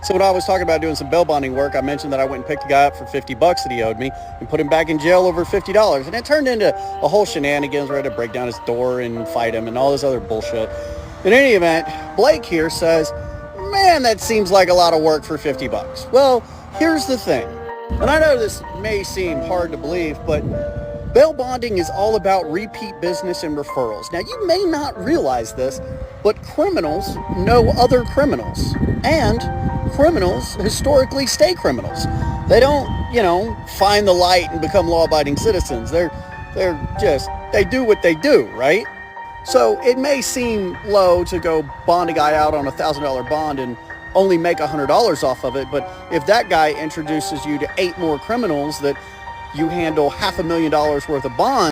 So when I was talking about doing some bail bonding work, I mentioned that I went and picked a guy up for $50 that he owed me and put him back in jail over $50. And it turned into a whole shenanigans where I had to break down his door and fight him and all this other bullshit. In any event, Blake here says, man, that seems like a lot of work for $50. Well, here's the thing. And I know this may seem hard to believe, but bail bonding is all about repeat business and referrals. Now, you may not realize this, but criminals know other criminals. And criminals historically stay criminals. They don't, find the light and become law-abiding citizens. They do what they do, right? So it may seem low to go bond a guy out on $1,000 bond and only make $100 off of it, but if that guy introduces you to 8 more criminals that you handle $500,000 worth of bond,